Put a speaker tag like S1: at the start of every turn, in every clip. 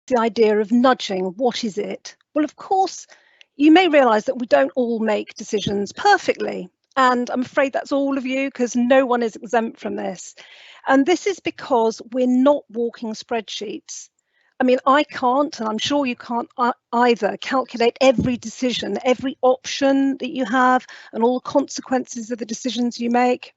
S1: the idea of nudging. What is it? Well, of course, you may realise that we don't all make decisions perfectly. And I'm afraid that's all of you, because no one is exempt from this. And this is because we're not walking spreadsheets. I mean, I can't, and I'm sure you can't either, calculate every decision, every option that you have, and all the consequences of the decisions you make.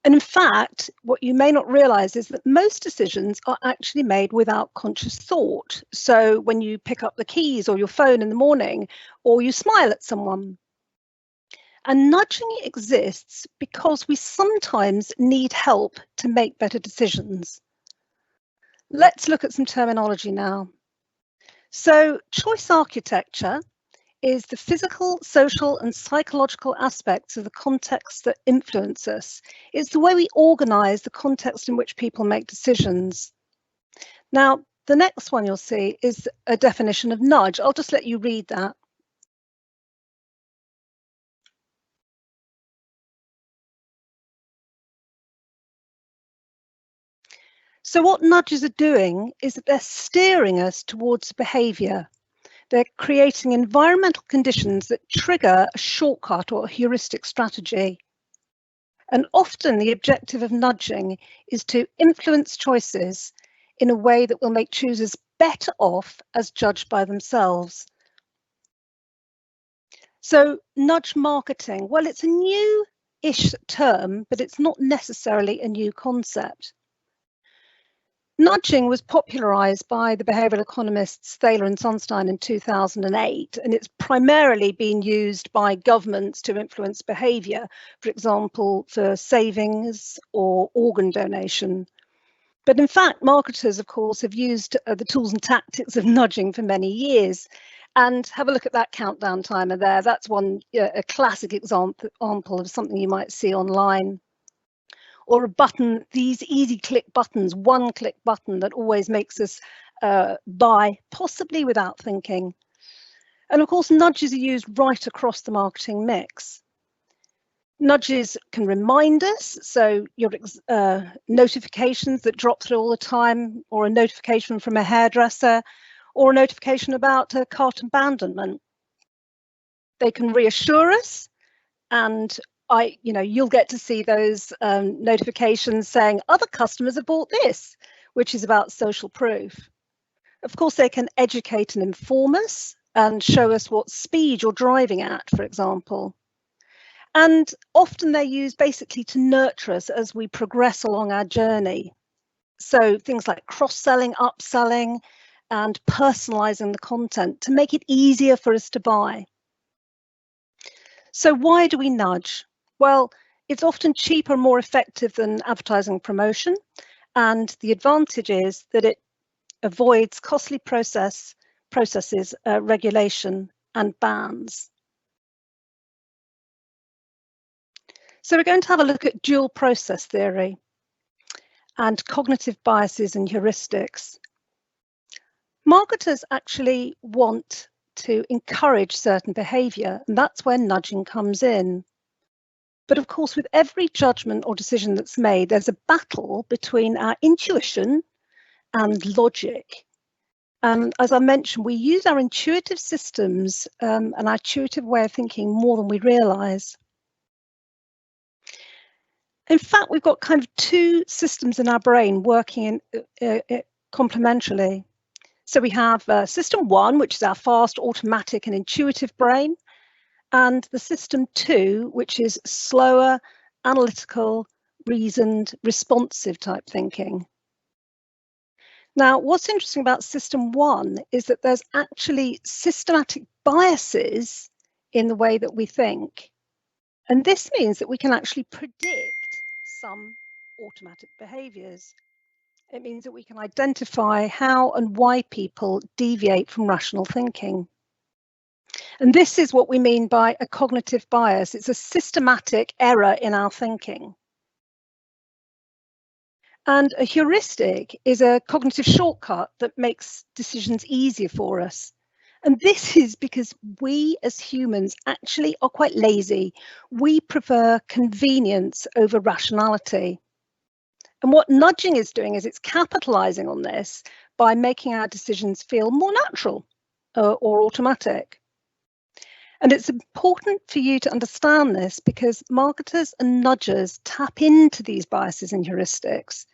S1: And in fact, what you may not realise is that most decisions are actually made without conscious thought. So when you pick up the keys or your phone in the morning, or you smile at someone. And nudging exists because we sometimes need help to make better decisions. Let's look at some terminology now. So choice architecture is the physical, social and psychological aspects of the context that influence us. It's the way we organise the context in which people make decisions. Now, the next one you'll see is a definition of nudge. I'll just let you read that. So what nudges are doing is that they're steering us towards behaviour. They're creating environmental conditions that trigger a shortcut or a heuristic strategy. And often the objective of nudging is to influence choices in a way that will make choosers better off as judged by themselves. So nudge marketing, well, it's a new-ish term, but it's not necessarily a new concept. Nudging was popularised by the behavioural economists Thaler and Sunstein in 2008, and it's primarily been used by governments to influence behaviour, for example, for savings or organ donation. But in fact, marketers, of course, have used the tools and tactics of nudging for many years. And have a look at that countdown timer there. That's a classic example of something you might see online. Or a button, these easy click buttons, one click button that always makes us buy, possibly without thinking. And of course, nudges are used right across the marketing mix. Nudges can remind us, so your notifications that drop through all the time, or a notification from a hairdresser, or a notification about cart abandonment. They can reassure us, and you'll get to see those notifications saying other customers have bought this, which is about social proof. Of course, they can educate and inform us and show us what speed you're driving at, for example. And often they're used basically to nurture us as we progress along our journey. So things like cross-selling, upselling, and personalising the content to make it easier for us to buy. So why do we nudge? Well, it's often cheaper and more effective than advertising promotion. And the advantage is that it avoids costly processes, regulation and bans. So we're going to have a look at dual process theory and cognitive biases and heuristics. Marketers actually want to encourage certain behaviour, and that's where nudging comes in. But of course, with every judgment or decision that's made, there's a battle between our intuition and logic. As I mentioned, we use our intuitive systems and our intuitive way of thinking more than we realise. In fact, we've got kind of two systems in our brain working complementarily. So we have system 1, which is our fast, automatic and intuitive brain, and the system 2, which is slower, analytical, reasoned, responsive type thinking. Now, what's interesting about system 1 is that there's actually systematic biases in the way that we think. And this means that we can actually predict some automatic behaviours. It means that we can identify how and why people deviate from rational thinking. And this is what we mean by a cognitive bias. It's a systematic error in our thinking. And a heuristic is a cognitive shortcut that makes decisions easier for us. And this is because we as humans actually are quite lazy. We prefer convenience over rationality. And what nudging is doing is it's capitalizing on this by making our decisions feel more natural or automatic. And it's important for you to understand this because marketers and nudgers tap into these biases and heuristics.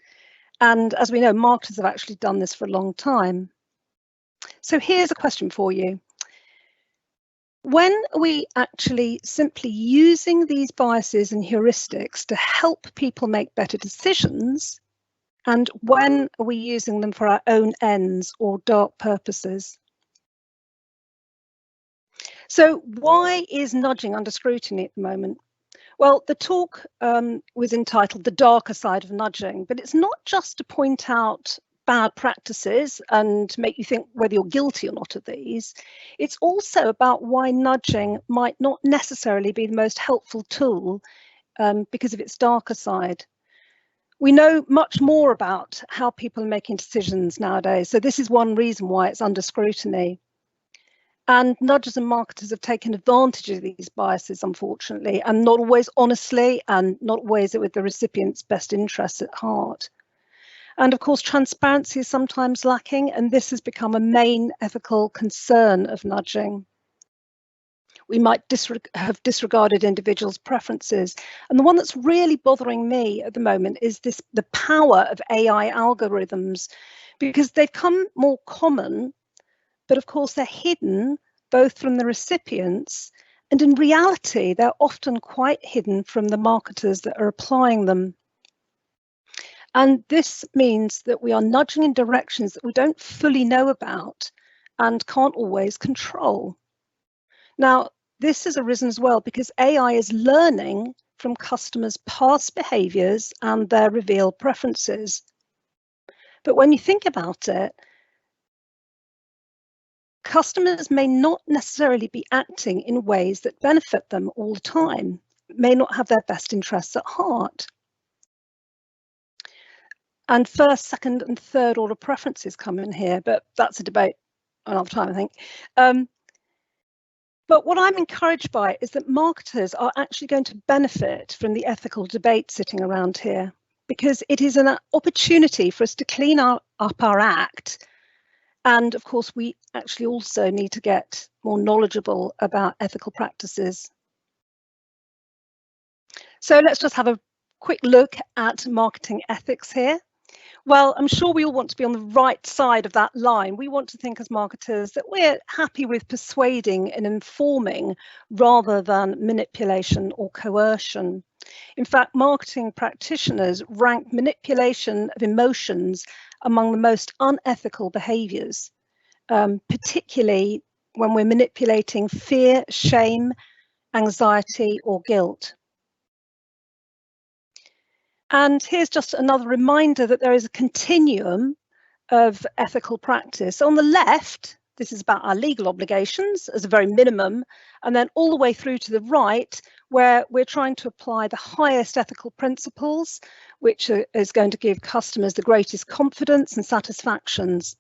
S1: And as we know, marketers have actually done this for a long time. So here's a question for you. When are we actually simply using these biases and heuristics to help people make better decisions? And when are we using them for our own ends or dark purposes? So why is nudging under scrutiny at the moment? Well, the talk was entitled The Darker Side of Nudging, but it's not just to point out bad practices and make you think whether you're guilty or not of these. It's also about why nudging might not necessarily be the most helpful tool because of its darker side. We know much more about how people are making decisions nowadays, so this is one reason why it's under scrutiny. And nudgers and marketers have taken advantage of these biases, unfortunately, and not always honestly, and not always with the recipient's best interests at heart. And of course, transparency is sometimes lacking, and this has become a main ethical concern of nudging. We might have disregarded individuals' preferences. And the one that's really bothering me at the moment is the power of AI algorithms, because they've become more common, but of course they're hidden both from the recipients, and in reality, they're often quite hidden from the marketers that are applying them. And this means that we are nudging in directions that we don't fully know about and can't always control. Now, this has arisen as well because AI is learning from customers' past behaviours and their revealed preferences. But when you think about it, customers may not necessarily be acting in ways that benefit them all the time, may not have their best interests at heart. And first, second, and third order preferences come in here, but that's a debate another time, I think. But what I'm encouraged by is that marketers are actually going to benefit from the ethical debate sitting around here, because it is an opportunity for us to clean up our act. And of course, we actually also need to get more knowledgeable about ethical practices. So let's just have a quick look at marketing ethics here. Well, I'm sure we all want to be on the right side of that line. We want to think as marketers that we're happy with persuading and informing rather than manipulation or coercion. In fact, marketing practitioners rank manipulation of emotions among the most unethical behaviours, particularly when we're manipulating fear, shame, anxiety, or guilt. And here's just another reminder that there is a continuum of ethical practice. On the left, this is about our legal obligations as a very minimum, and then all the way through to the right, where we're trying to apply the highest ethical principles, which is going to give customers the greatest confidence and satisfactions.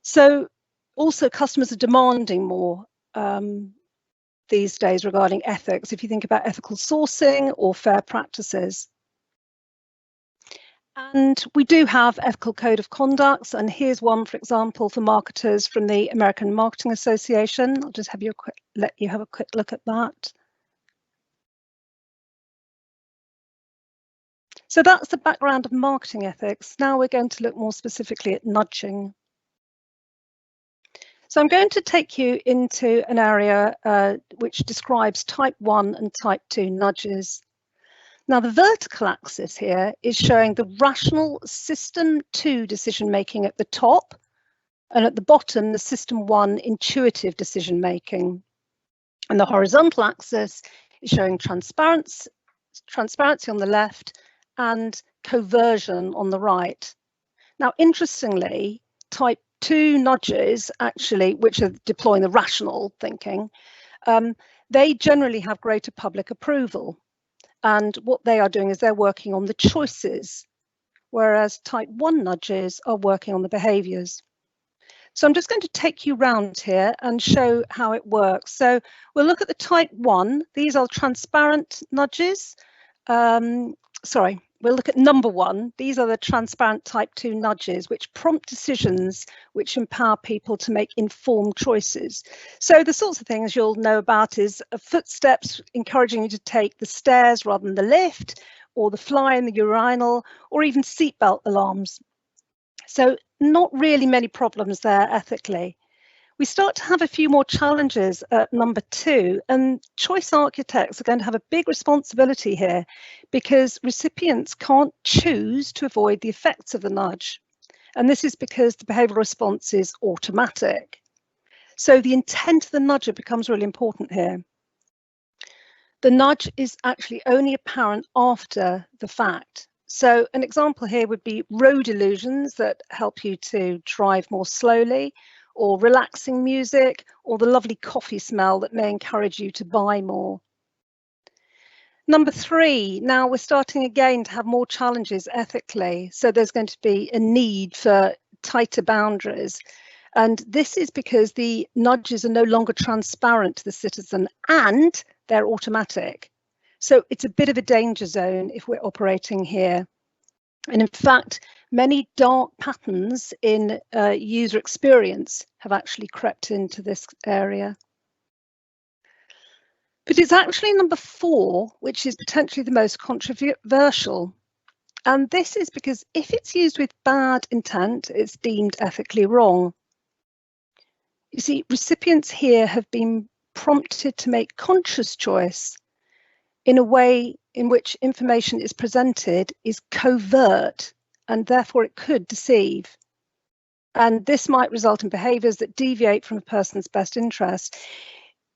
S1: So also customers are demanding more these days regarding ethics, if you think about ethical sourcing or fair practices. And we do have ethical code of conducts, and here's one, for example, for marketers from the American Marketing Association. I'll just let you have a quick look at that. So that's the background of marketing ethics. Now we're going to look more specifically at nudging. So I'm going to take you into an area which describes type 1 and type 2 nudges. Now, the vertical axis here is showing the rational system 2 decision making at the top, and at the bottom, the system 1 intuitive decision making. And the horizontal axis is showing transparency on the left and coercion on the right. Now, interestingly, type 2 nudges, actually, which are deploying the rational thinking, they generally have greater public approval. And what they are doing is they're working on the choices, whereas type 1 nudges are working on the behaviours. So I'm just going to take you round here and show how it works. So we'll look at the type 1. These are transparent nudges. Sorry, we'll look at number 1. These are the transparent type 2 nudges, which prompt decisions which empower people to make informed choices. So the sorts of things you'll know about is footsteps encouraging you to take the stairs rather than the lift, or the fly in the urinal, or even seatbelt alarms. So not really many problems there ethically. We start to have a few more challenges at number 2, and choice architects are going to have a big responsibility here because recipients can't choose to avoid the effects of the nudge. And this is because the behavioural response is automatic. So the intent of the nudger becomes really important here. The nudge is actually only apparent after the fact. So an example here would be road illusions that help you to drive more slowly, or relaxing music, or the lovely coffee smell that may encourage you to buy more. Number 3, now we're starting again to have more challenges ethically. So there's going to be a need for tighter boundaries. And this is because the nudges are no longer transparent to the citizen and they're automatic. So it's a bit of a danger zone if we're operating here. And in fact, many dark patterns in user experience have actually crept into this area. But it's actually number 4, which is potentially the most controversial. And this is because if it's used with bad intent, it's deemed ethically wrong. You see, recipients here have been prompted to make conscious choice in a way in which information is presented is covert, and therefore it could deceive. And this might result in behaviours that deviate from a person's best interest.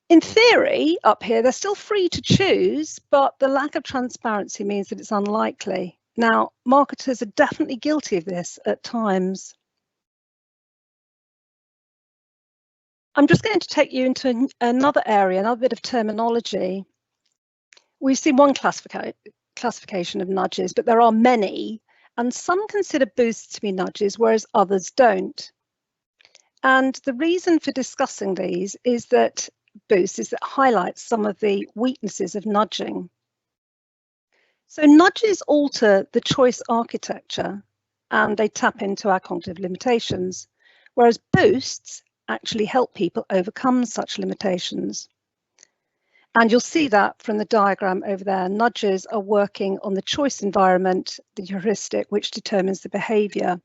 S1: In theory, up here, they're still free to choose, but the lack of transparency means that it's unlikely. Now, marketers are definitely guilty of this at times. I'm just going to take you into another area, another bit of terminology. We've seen one classification of nudges, but there are many, and some consider boosts to be nudges, whereas others don't. And the reason for discussing these is that boosts is that highlights some of the weaknesses of nudging. So nudges alter the choice architecture and they tap into our cognitive limitations, whereas boosts actually help people overcome such limitations. And you'll see that from the diagram over there. Nudges are working on the choice environment, the heuristic, which determines the behaviour.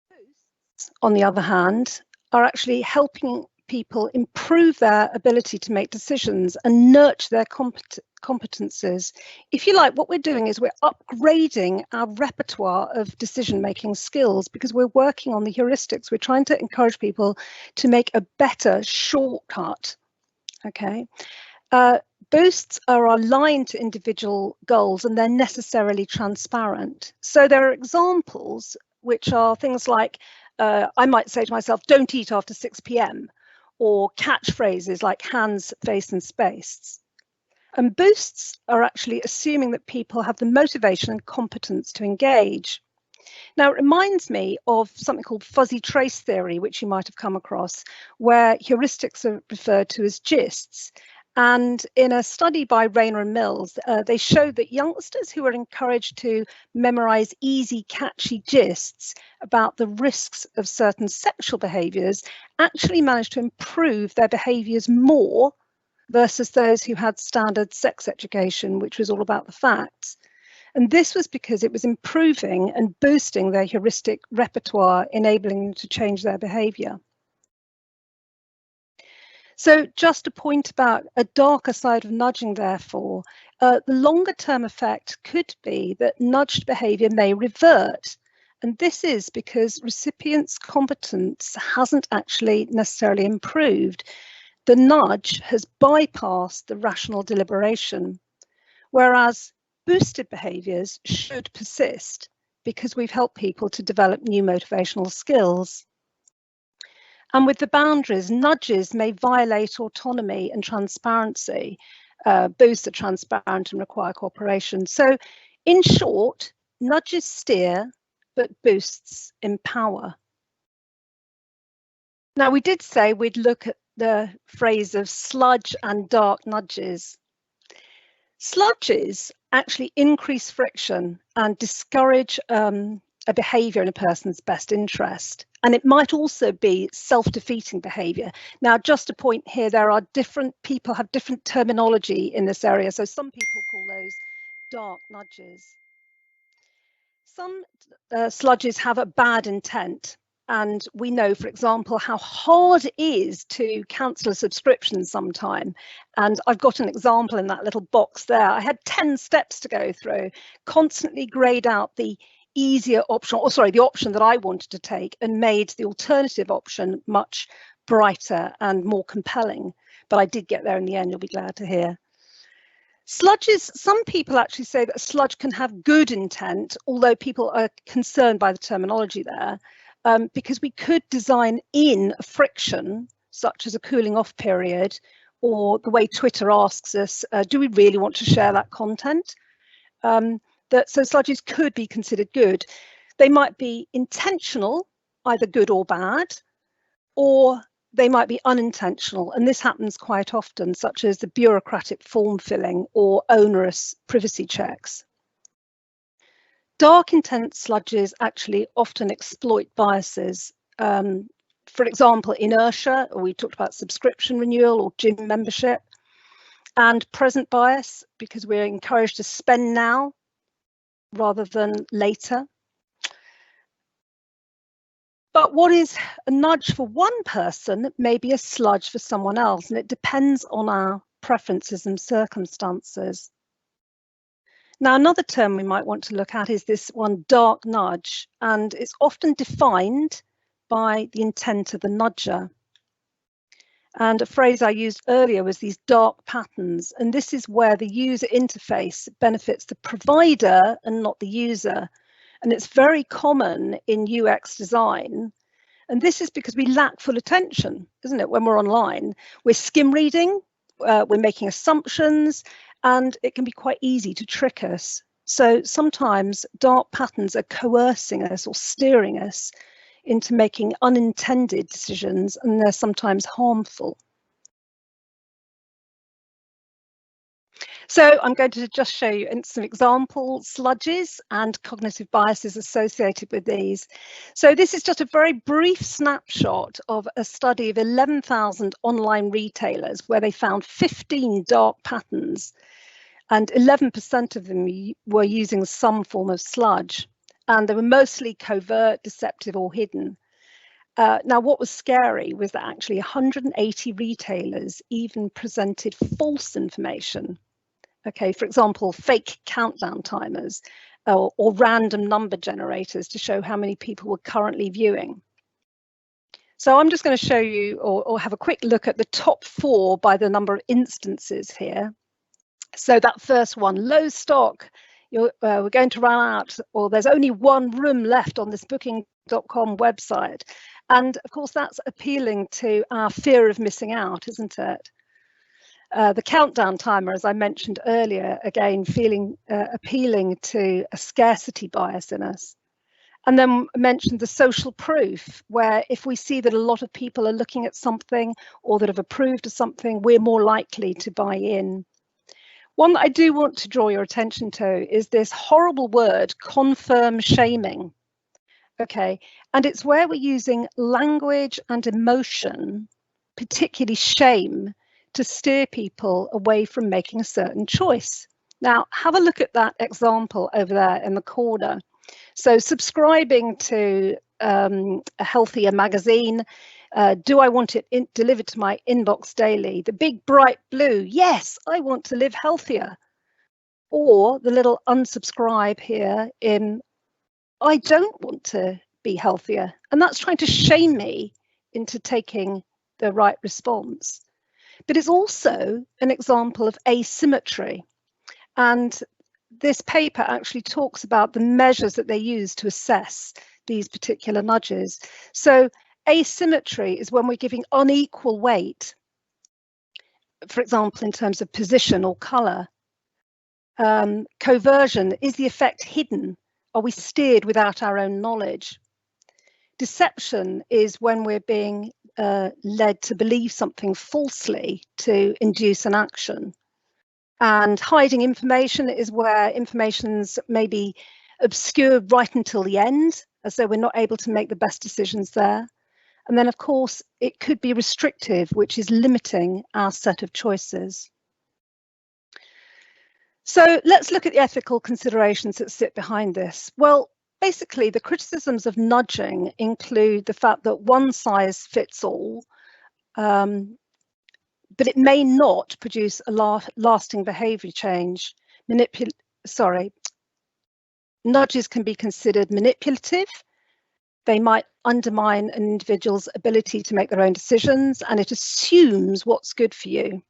S1: Boosts, on the other hand, are actually helping people improve their ability to make decisions and nurture their competences. If you like, what we're doing is we're upgrading our repertoire of decision-making skills because we're working on the heuristics. We're trying to encourage people to make a better shortcut. Okay. Boosts are aligned to individual goals and they're necessarily transparent. So there are examples which are things like I might say to myself, don't eat after 6 p.m. or catchphrases like hands, face and space. And boosts are actually assuming that people have the motivation and competence to engage. Now, it reminds me of something called fuzzy trace theory, which you might have come across, where heuristics are referred to as gists. And in a study by Rayner and Mills, they showed that youngsters who were encouraged to memorize easy, catchy gists about the risks of certain sexual behaviors actually managed to improve their behaviors more versus those who had standard sex education, which was all about the facts. And this was because it was improving and boosting their heuristic repertoire, enabling them to change their behavior. So just a point about a darker side of nudging, therefore, the longer term effect could be that nudged behaviour may revert. And this is because recipients' competence hasn't actually necessarily improved. The nudge has bypassed the rational deliberation, whereas boosted behaviours should persist because we've helped people to develop new motivational skills. And with the boundaries, nudges may violate autonomy and transparency. Boosts are transparent and require cooperation. So in short, nudges steer, but boosts empower. Now, we did say we'd look at the phrase of sludge and dark nudges. Sludges actually increase friction and discourage a behaviour in a person's best interest. And it might also be self-defeating behaviour. Now, just a point here, there are different people have different terminology in this area. So some people call those dark nudges. Some sludges have a bad intent. And we know, for example, how hard it is to cancel a subscription sometime. And I've got an example in that little box there. I had 10 steps to go through, constantly grayed out the easier option, or sorry, the option that I wanted to take, and made the alternative option much brighter and more compelling. But I did get there in the end, you'll be glad to hear. Sludges, some people actually say that a sludge can have good intent, although people are concerned by the terminology there, because we could design in a friction, such as a cooling off period, or the way Twitter asks us, do we really want to share that content? So sludges could be considered good. They might be intentional, either good or bad, or they might be unintentional, and this happens quite often, such as the bureaucratic form filling or onerous privacy checks. Dark intent sludges actually often exploit biases. For example, inertia, or we talked about subscription renewal or gym membership, and present bias, because we're encouraged to spend now rather than later. But what is a nudge for one person may be a sludge for someone else, and it depends on our preferences and circumstances. Now, another term we might want to look at is this one, dark nudge, and it's often defined by the intent of the nudger. And a phrase I used earlier was these dark patterns, and this is where the user interface benefits the provider and not the user. And it's very common in UX design. And this is because we lack full attention, isn't it? When we're online, we're skim reading, we're making assumptions, and it can be quite easy to trick us. So sometimes dark patterns are coercing us or steering us into making unintended decisions, and they're sometimes harmful. So I'm going to just show you some example sludges and cognitive biases associated with these. So this is just a very brief snapshot of a study of 11,000 online retailers where they found 15 dark patterns, and 11% of them were using some form of sludge, and they were mostly covert, deceptive or hidden. Now, what was scary was that actually 180 retailers even presented false information. Okay, for example, fake countdown timers or random number generators to show how many people were currently viewing. So I'm just going to show you or have a quick look at the top 4 by the number of instances here. So that first one, low stock, we're going to run out, or there's only one room left on this booking.com website. And of course, that's appealing to our fear of missing out, isn't it? The countdown timer, as I mentioned earlier, again, appealing to a scarcity bias in us. And then I mentioned the social proof, where if we see that a lot of people are looking at something or that have approved of something, we're more likely to buy in. One that I do want to draw your attention to is this horrible word, confirm shaming. Okay, and it's where we're using language and emotion, particularly shame, to steer people away from making a certain choice. Now, have a look at that example over there in the corner. So subscribing to a healthier magazine, do I want it delivered to my inbox daily? The big bright blue, yes, I want to live healthier. Or the little unsubscribe here in, I don't want to be healthier. And that's trying to shame me into taking the right response. But it's also an example of asymmetry. And this paper actually talks about the measures that they use to assess these particular nudges. So asymmetry is when we're giving unequal weight, for example, in terms of position or colour. Coversion, is the effect hidden? Are we steered without our own knowledge? Deception is when we're being led to believe something falsely to induce an action. And hiding information is where information's maybe obscured right until the end, as though we're not able to make the best decisions there. And then, of course, it could be restrictive, which is limiting our set of choices. So let's look at the ethical considerations that sit behind this. Well, basically, the criticisms of nudging include the fact that one size fits all, but it may not produce a lasting behaviour change. Nudges can be considered manipulative. They might undermine an individual's ability to make their own decisions, and it assumes what's good for you.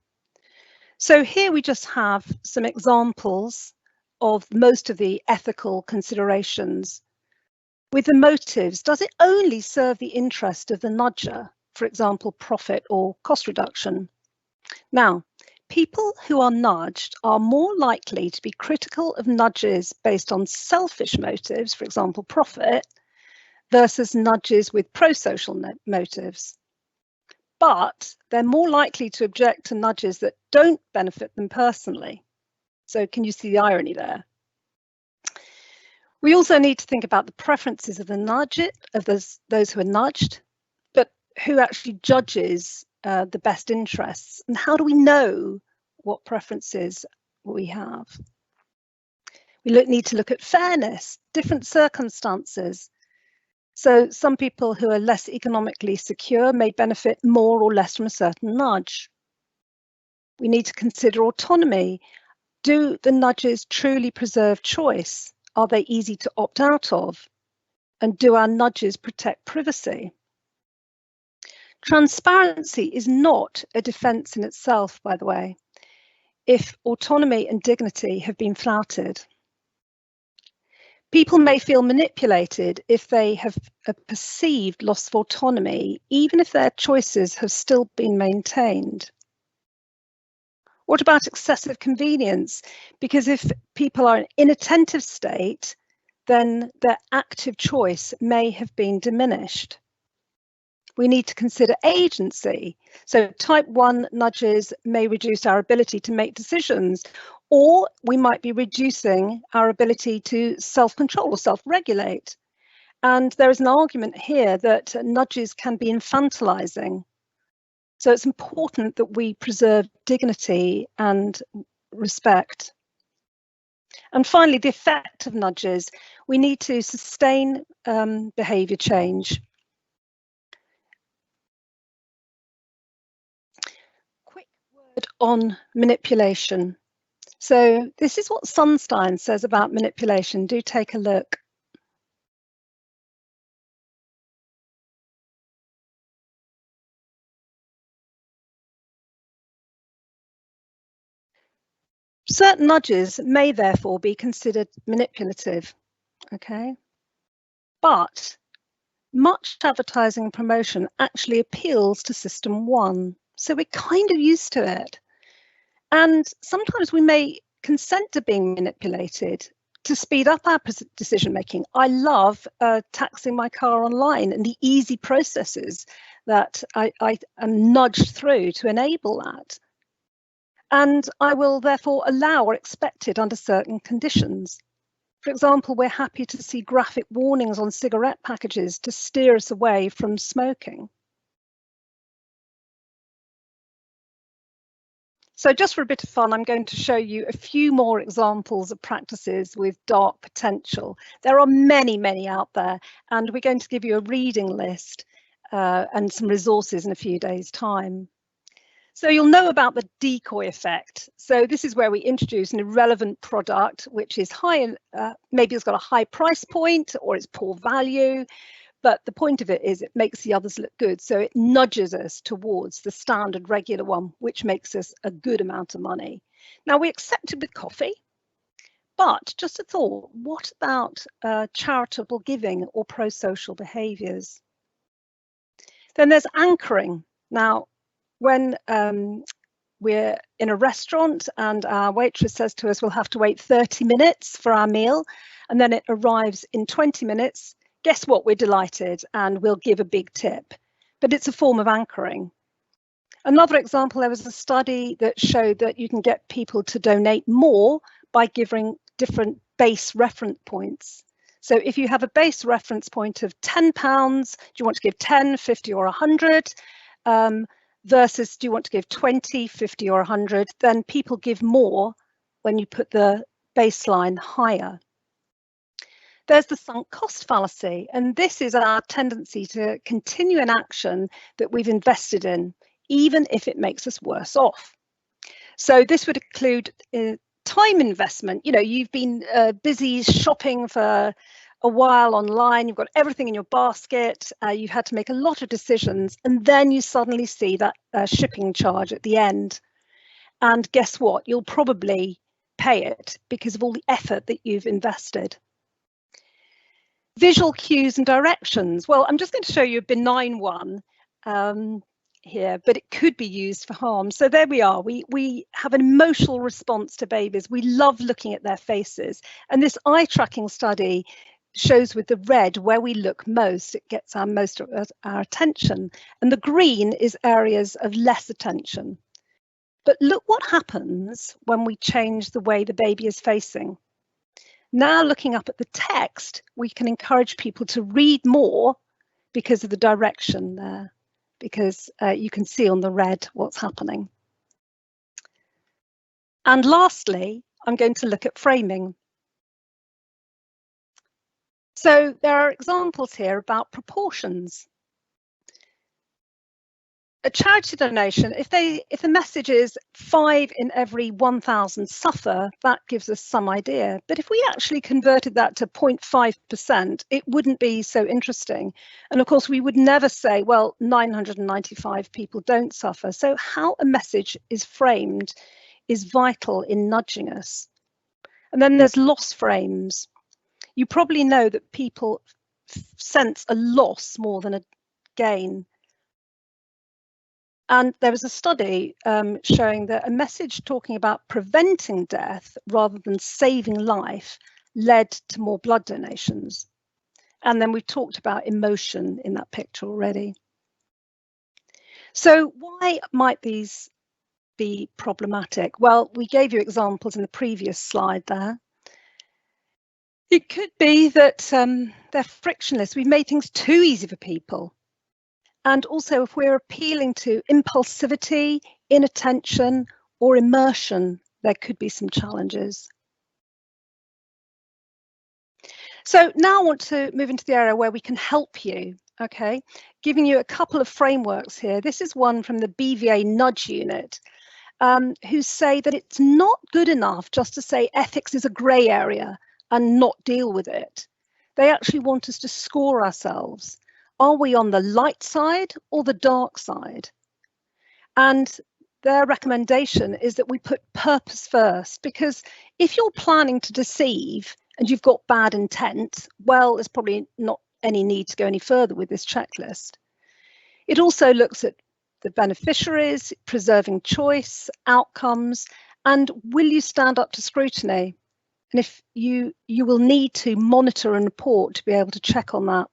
S1: So here we just have some examples of most of the ethical considerations. With the motives, does it only serve the interest of the nudger, for example, profit or cost reduction? Now, people who are nudged are more likely to be critical of nudges based on selfish motives, for example, profit, versus nudges with pro-social motives. But they're more likely to object to nudges that don't benefit them personally. So can you see the irony there? We also need to think about the preferences of those who are nudged, but who actually judges the best interests, and how do we know what preferences we have? We need to look at fairness, different circumstances. So some people who are less economically secure may benefit more or less from a certain nudge. We need to consider autonomy. Do the nudges truly preserve choice? Are they easy to opt out of? And do our nudges protect privacy? Transparency is not a defence in itself, by the way, if autonomy and dignity have been flouted. People may feel manipulated if they have a perceived loss of autonomy, even if their choices have still been maintained. What about excessive convenience? Because if people are in an inattentive state, then their active choice may have been diminished. We need to consider agency. So type 1 nudges may reduce our ability to make decisions, or we might be reducing our ability to self-control or self-regulate. And there is an argument here that nudges can be infantilizing. So it's important that we preserve dignity and respect. And finally, the effect of nudges. We need to sustain behaviour change. Quick word on manipulation. So this is what Sunstein says about manipulation. Do take a look. Certain nudges may therefore be considered manipulative, okay? But much advertising and promotion actually appeals to system 1. So we're kind of used to it. And sometimes we may consent to being manipulated to speed up our decision making. I love taxing my car online and the easy processes that I am nudged through to enable that. And I will therefore allow or expect it under certain conditions. For example, we're happy to see graphic warnings on cigarette packages to steer us away from smoking. So just for a bit of fun, I'm going to show you a few more examples of practices with dark potential. There are many, many out there, and we're going to give you a reading list and some resources in a few days' time. So you'll know about the decoy effect. So this is where we introduce an irrelevant product, which is high, maybe it's got a high price point or it's poor value, but the point of it is it makes the others look good. So it nudges us towards the standard regular one, which makes us a good amount of money. Now we accept it with coffee, but just a thought, what about charitable giving or pro-social behaviours? Then there's anchoring. Now, when we're in a restaurant and our waitress says to us, we'll have to wait 30 minutes for our meal, and then it arrives in 20 minutes, guess what? We're delighted and we'll give a big tip. But it's a form of anchoring. Another example, there was a study that showed that you can get people to donate more by giving different base reference points. So if you have a base reference point of £10, do you want to give 10, 50 or 100? Versus do you want to give 20, 50 or 100? Then people give more when you put the baseline higher. There's the sunk cost fallacy, and this is our tendency to continue an action that we've invested in, even if it makes us worse off. So this would include time investment. You know, you've been busy shopping for a while online, you've got everything in your basket, you've had to make a lot of decisions, and then you suddenly see that shipping charge at the end. And guess what? You'll probably pay it because of all the effort that you've invested. Visual cues and directions. Well, I'm just going to show you a benign one here, but it could be used for harm. So there we are. We have an emotional response to babies. We love looking at their faces. And this eye tracking study shows with the red where we look most. It gets most of our attention. And the green is areas of less attention. But look what happens when we change the way the baby is facing. Now looking up at the text, we can encourage people to read more because of the direction there, because you can see on the red what's happening. And lastly, I'm going to look at framing. So there are examples here about proportions. A charity donation, if the message is 5 in every 1,000 suffer, that gives us some idea. But if we actually converted that to 0.5%, it wouldn't be so interesting. And of course, we would never say, well, 995 people don't suffer. So how a message is framed is vital in nudging us. And then there's loss frames. You probably know that people sense a loss more than a gain. And there was a study showing that a message talking about preventing death rather than saving life led to more blood donations. And then we've talked about emotion in that picture already. So why might these be problematic? Well, we gave you examples in the previous slide there. It could be that they're frictionless. We've made things too easy for people. And also, if we're appealing to impulsivity, inattention, or immersion, there could be some challenges. So now I want to move into the area where we can help you, okay? Giving you a couple of frameworks here. This is one from the BVA Nudge Unit, who say that it's not good enough just to say ethics is a grey area and not deal with it. They actually want us to score ourselves. Are we on the light side or the dark side? And their recommendation is that we put purpose first, because if you're planning to deceive and you've got bad intent, well, there's probably not any need to go any further with this checklist. It also looks at the beneficiaries, preserving choice, outcomes, and will you stand up to scrutiny? And if you will need to monitor and report to be able to check on that.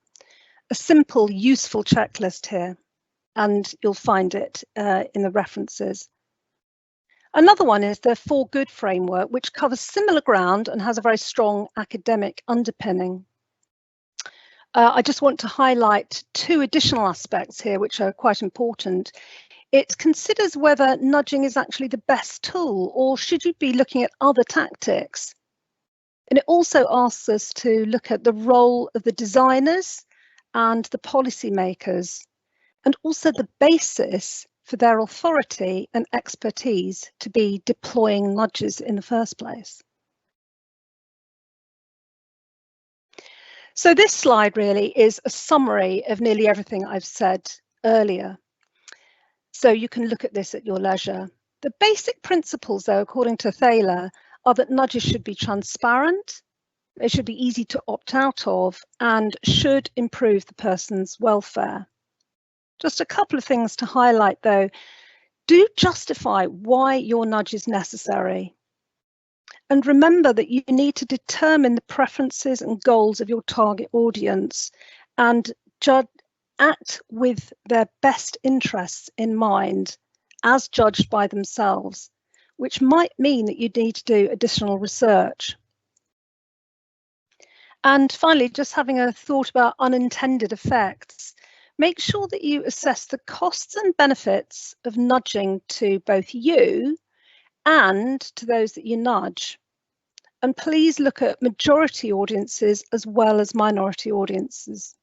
S1: A simple, useful checklist here, and you'll find it in the references. Another one is the For Good framework, which covers similar ground and has a very strong academic underpinning. I just want to highlight two additional aspects here, which are quite important. It considers whether nudging is actually the best tool, or should you be looking at other tactics? And it also asks us to look at the role of the designers and the policymakers, and also the basis for their authority and expertise to be deploying nudges in the first place. So this slide really is a summary of nearly everything I've said earlier. So you can look at this at your leisure. The basic principles, though, according to Thaler, are that nudges should be transparent, they should be easy to opt out of, and should improve the person's welfare. Just a couple of things to highlight, though. Do justify why your nudge is necessary. And remember that you need to determine the preferences and goals of your target audience and act with their best interests in mind as judged by themselves, which might mean that you need to do additional research. And finally, just having a thought about unintended effects. Make sure that you assess the costs and benefits of nudging to both you and to those that you nudge. And please look at majority audiences as well as minority audiences.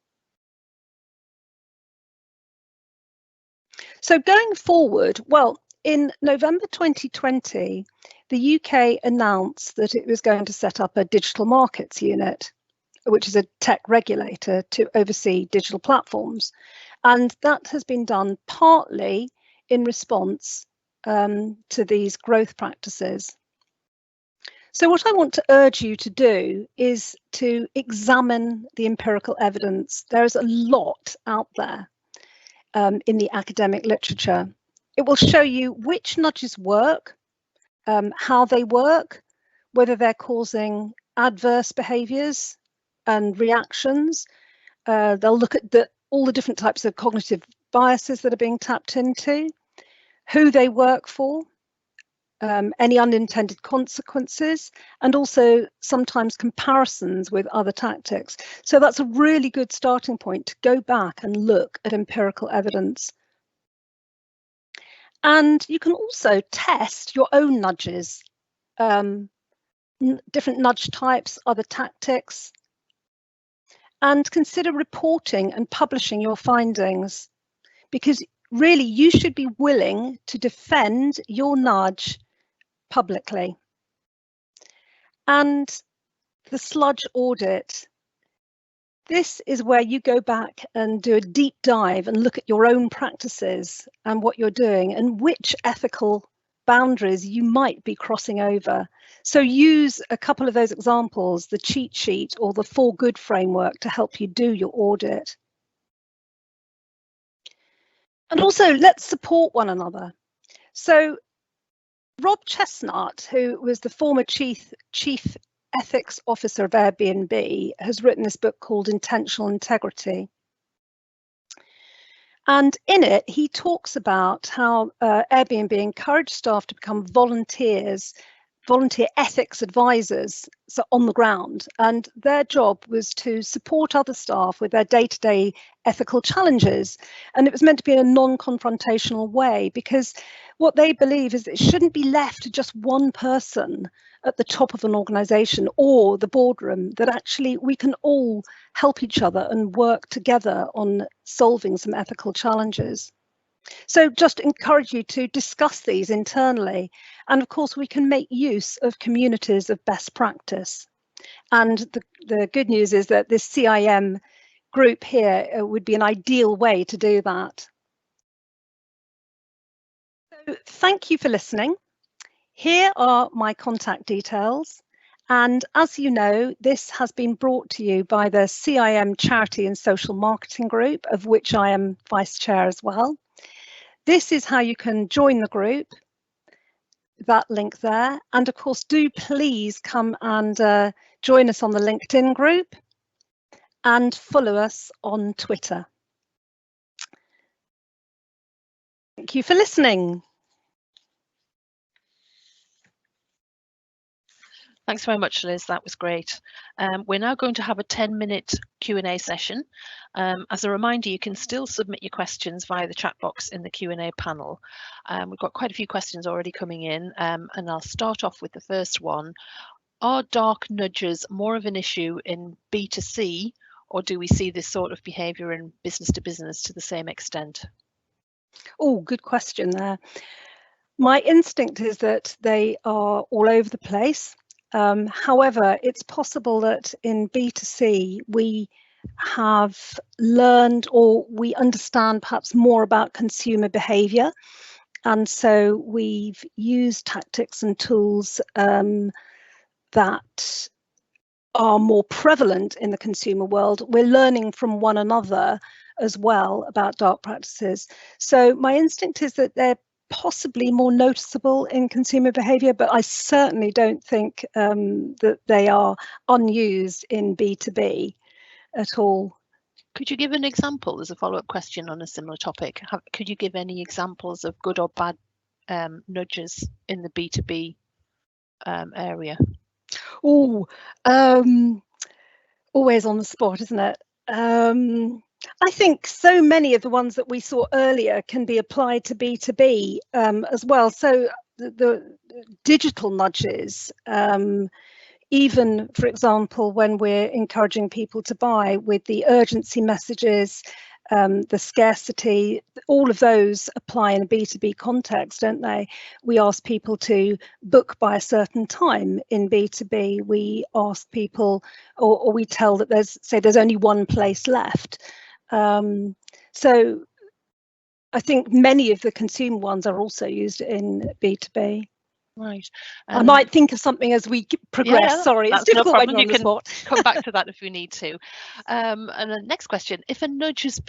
S1: So going forward, well, in November 2020, the UK announced that it was going to set up a digital markets unit, which is a tech regulator to oversee digital platforms. And that has been done partly in response to these growth practices. So what I want to urge you to do is to examine the empirical evidence. There is a lot out there in the academic literature. It will show you which nudges work, how they work, whether they're causing adverse behaviours and reactions. They'll look at all the different types of cognitive biases that are being tapped into, who they work for, any unintended consequences, and also sometimes comparisons with other tactics. So that's a really good starting point to go back and look at empirical evidence. And you can also test your own nudges, different nudge types, other tactics, and consider reporting and publishing your findings, because really you should be willing to defend your nudge publicly. And the sludge audit. This is where you go back and do a deep dive and look at your own practices and what you're doing and which ethical boundaries you might be crossing over. So use a couple of those examples, the cheat sheet or the 4 Good framework, to help you do your audit. And also, let's support one another. So Rob Chestnut, who was the former chief ethics officer of Airbnb, has written this book called Intentional Integrity. And in it, he talks about how Airbnb encouraged staff to become volunteer ethics advisors, so on the ground. And their job was to support other staff with their day-to-day ethical challenges. And it was meant to be in a non-confrontational way, because what they believe is that it shouldn't be left to just one person at the top of an organization or the boardroom, that actually we can all help each other and work together on solving some ethical challenges. So just encourage you to discuss these internally. And of course, we can make use of communities of best practice. And the good news is that this CIM group here would be an ideal way to do that. So thank you for listening. Here are my contact details. And as you know, this has been brought to you by the CIM Charity and Social Marketing Group, of which I am Vice Chair as well. This is how you can join the group, that link there. And of course, do please come and join us on the LinkedIn group and follow us on Twitter. Thank you for listening.
S2: Thanks very much, Liz. That was great. We're now going to have a 10-minute Q&A session. As a reminder, you can still submit your questions via the chat box in the Q&A panel. We've got quite a few questions already coming in, and I'll start off with the first one. Are dark nudges more of an issue in B2C, or do we see this sort of behaviour in business to business to the same extent?
S1: Oh, good question there. My instinct is that they are all over the place. However, it's possible that in B2C, we have learned, or we understand perhaps more about consumer behaviour. And so we've used tactics and tools that are more prevalent in the consumer world. We're learning from one another as well about dark practices. So my instinct is that they're possibly more noticeable in consumer behaviour, but I certainly don't think that they are unused in B2B at all.
S2: Could you give an example as a follow-up question on a similar topic? Could you give any examples of good or bad nudges in the B2B area?
S1: Oh, always on the spot, isn't it? I think so many of the ones that we saw earlier can be applied to B2B as well. So the digital nudges, even, for example, when we're encouraging people to buy with the urgency messages, the scarcity, all of those apply in a B2B context, don't they? We ask people to book by a certain time in B2B. We ask people, or we tell that there's only one place left. So I think many of the consumer ones are also used in B2B.
S2: Right.
S1: I might think of something as we progress.
S2: Yeah,
S1: Sorry, it's
S2: that's no
S1: difficult when
S2: problem.
S1: you're
S2: You
S1: on the
S2: can
S1: spot.
S2: come back to that if we need to. And the next question, if a nudge is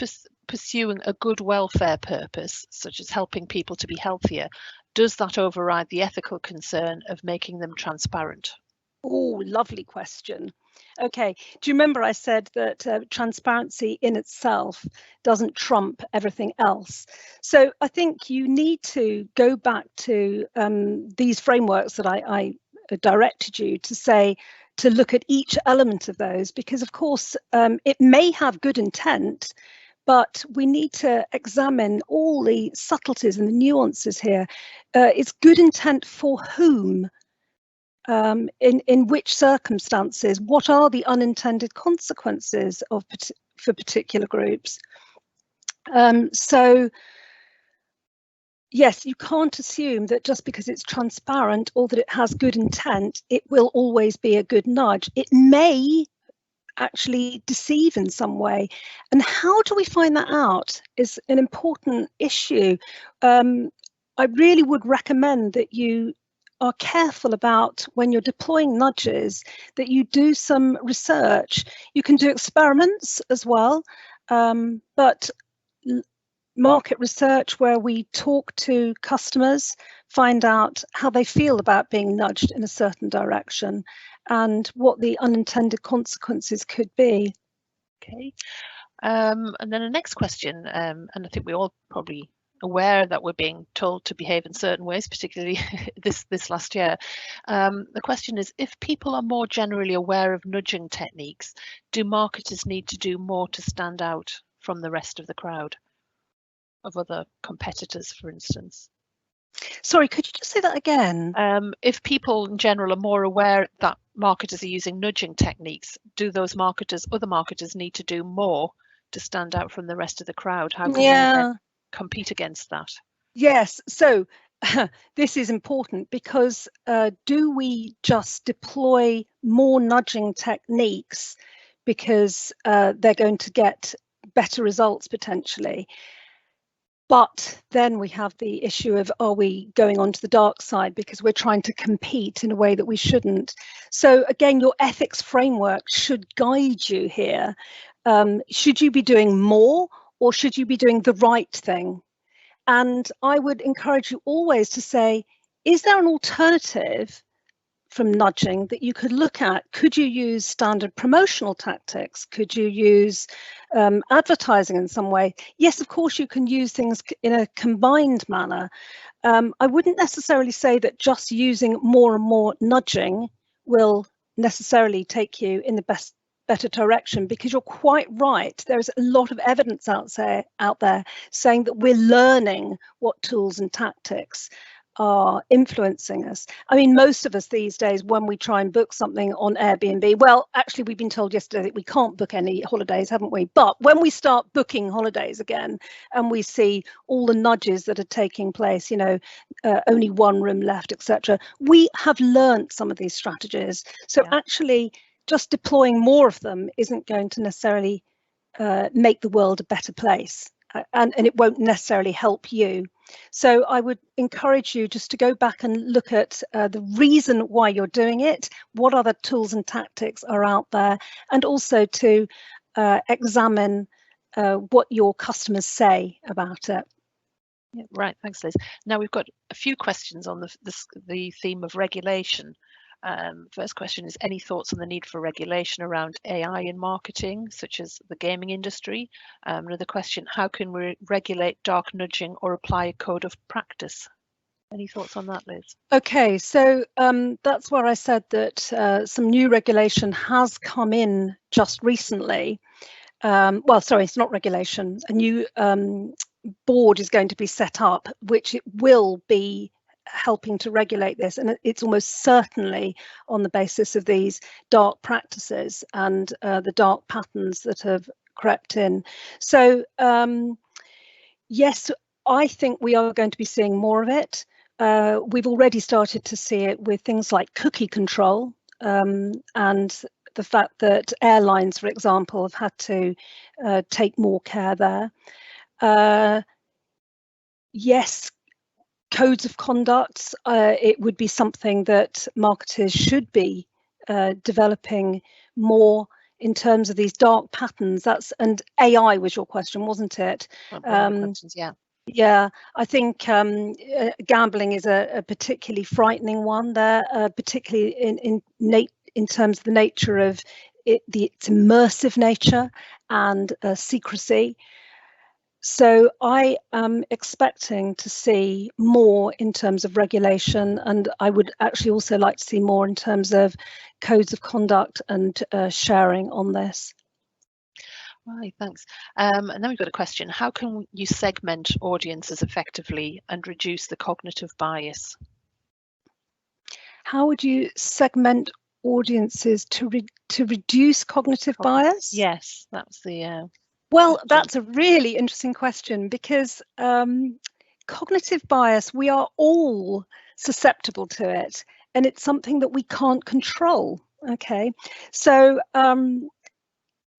S2: pursuing a good welfare purpose, such as helping people to be healthier, does that override the ethical concern of making them transparent?
S1: Oh, lovely question. Okay, do you remember I said that transparency in itself doesn't trump everything else? So I think you need to go back to these frameworks that I directed you to say, to look at each element of those, because of course it may have good intent, but we need to examine all the subtleties and the nuances here. It's good intent for whom? In which circumstances? What are the unintended consequences for particular groups? So yes, you can't assume that just because it's transparent or that it has good intent, it will always be a good nudge. It may actually deceive in some way. And how do we find that out is an important issue. I really would recommend that you are careful about, when you're deploying nudges, that you do some research. You can do experiments as well, but market research where we talk to customers, find out how they feel about being nudged in a certain direction and what the unintended consequences could be.
S2: Okay. And then the next question, and I think we're all probably aware that we're being told to behave in certain ways, particularly this last year. The question is, if people are more generally aware of nudging techniques, do marketers need to do more to stand out from the rest of the crowd, of other competitors, for instance?
S1: Sorry, could you just say that again?
S2: If people in general are more aware that marketers are using nudging techniques, do those other marketers need to do more to stand out from the rest of the crowd? How can they then compete against that?
S1: Yes, so this is important because do we just deploy more nudging techniques because they're going to get better results potentially? But then we have the issue of, are we going onto the dark side because we're trying to compete in a way that we shouldn't? So again, your ethics framework should guide you here. Should you be doing more, or should you be doing the right thing? And I would encourage you always to say, is there an alternative from nudging that you could look at? Could you use standard promotional tactics? Could you use advertising in some way? Yes, of course, you can use things in a combined manner. I wouldn't necessarily say that just using more and more nudging will necessarily take you in the better direction, because you're quite right. There's a lot of evidence out there saying that we're learning what tools and tactics are influencing us. I mean, most of us these days, when we try and book something on Airbnb, well, actually, we've been told yesterday that we can't book any holidays, haven't we? But when we start booking holidays again and we see all the nudges that are taking place, only one room left, etc., we have learned some of these strategies. So actually, just deploying more of them isn't going to necessarily make the world a better place. And it won't necessarily help you. So I would encourage you just to go back and look at the reason why you're doing it, what other tools and tactics are out there, and also to examine what your customers say about it.
S2: Yeah, right, thanks, Liz. Now we've got a few questions on the theme of regulation. First question is, any thoughts on the need for regulation around AI in marketing, such as the gaming industry? Another question, how can we regulate dark nudging or apply a code of practice? Any thoughts on that, Liz?
S1: Okay, so that's where I said that some new regulation has come in just recently. Well, sorry, it's not regulation. A new board is going to be set up, which it will be helping to regulate this, and it's almost certainly on the basis of these dark practices and the dark patterns that have crept in. So yes, I think we are going to be seeing more of it. We've already started to see it with things like cookie control, and the fact that airlines, for example, have had to take more care there. Yes, codes of conduct, it would be something that marketers should be developing more in terms of these dark patterns. And AI was your question, wasn't it?
S2: One of the questions, yeah.
S1: Yeah, I think gambling is a particularly frightening one there, particularly in terms of the nature of its immersive nature and secrecy. So I am expecting to see more in terms of regulation, and I would actually also like to see more in terms of codes of conduct and sharing on this.
S2: Right, thanks. And then we've got a question. How can you segment audiences effectively and reduce the cognitive bias?
S1: How would you segment audiences to reduce cognitive bias?
S2: Yes, that's the
S1: Well,
S2: question.
S1: that's a really interesting question, because cognitive bias, we are all susceptible to it, and it's something that we can't control. Okay, so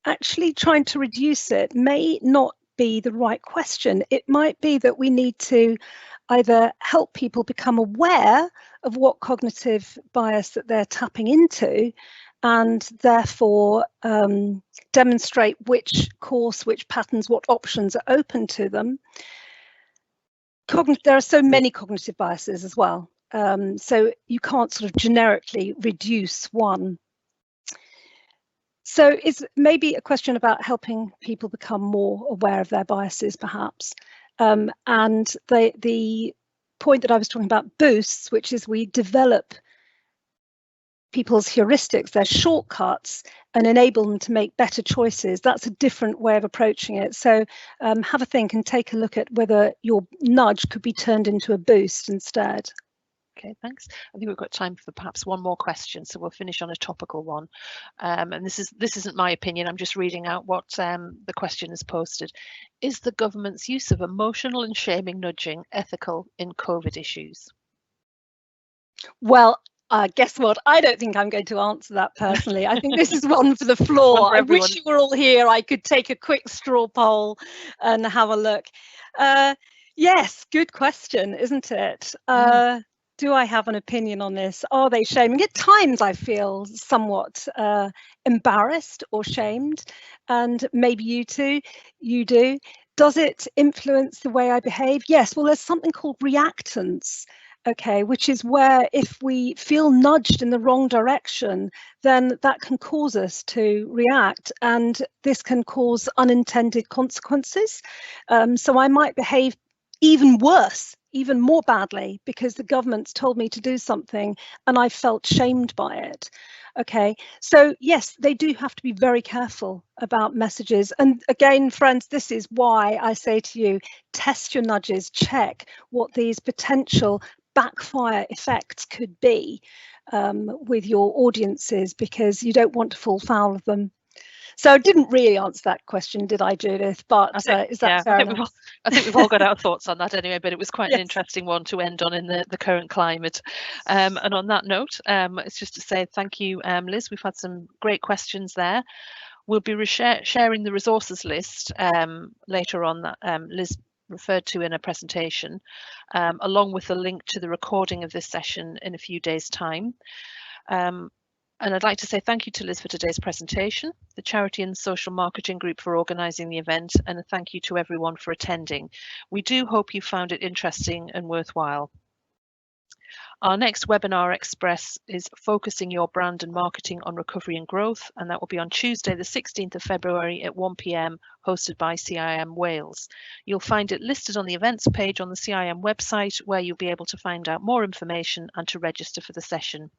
S1: actually trying to reduce it may not be the right question. It might be that we need to either help people become aware of what cognitive bias that they're tapping into, and therefore demonstrate which course, which patterns, what options are open to them. There are so many cognitive biases as well, so you can't sort of generically reduce one. So it's maybe a question about helping people become more aware of their biases, perhaps. And the point that I was talking about boosts, which is we develop people's heuristics, their shortcuts, and enable them to make better choices. That's a different way of approaching it. So have a think and take a look at whether your nudge could be turned into a boost instead.
S2: Okay, thanks. I think we've got time for perhaps one more question, so we'll finish on a topical one. And this isn't my opinion. I'm just reading out what the question is posted. Is the government's use of emotional and shaming nudging ethical in COVID issues?
S1: Well, guess what? I don't think I'm going to answer that personally. I think this is one for the floor. I wish you were all here. I could take a quick straw poll and have a look. Yes, good question, isn't it? Do I have an opinion on this? Are they shaming? At times I feel somewhat embarrassed or shamed, and maybe you too, you do. Does it influence the way I behave? Yes. Well, there's something called reactance. Okay, which is where if we feel nudged in the wrong direction, then that can cause us to react, and this can cause unintended consequences. So I might behave even worse, even more badly, because the government's told me to do something and I felt shamed by it. Okay, so yes, they do have to be very careful about messages. And again, friends, this is why I say to you, test your nudges, check what these potential backfire effects could be with your audiences, because you don't want to fall foul of them. So I didn't really answer that question, did I, Judith? But is that fair enough?
S2: I think we've all got our thoughts on that anyway, but it was quite an interesting one to end on in the current climate. And on that note, it's just to say thank you, Liz. We've had some great questions there. We'll be sharing the resources list later on that Liz referred to in a presentation, along with a link to the recording of this session in a few days' time. And I'd like to say thank you to Liz for today's presentation, the Charity and Social Marketing Group for organising the event, and a thank you to everyone for attending. We do hope you found it interesting and worthwhile. Our next webinar express is Focusing Your Brand and Marketing on Recovery and Growth, and that will be on Tuesday the 16th of February at 1 p.m, hosted by CIM Wales. You'll find it listed on the events page on the CIM website, where you'll be able to find out more information and to register for the session.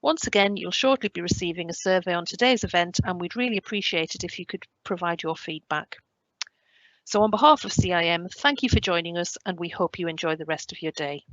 S2: Once again, you'll shortly be receiving a survey on today's event, and we'd really appreciate it if you could provide your feedback. So on behalf of CIM, thank you for joining us, and we hope you enjoy the rest of your day.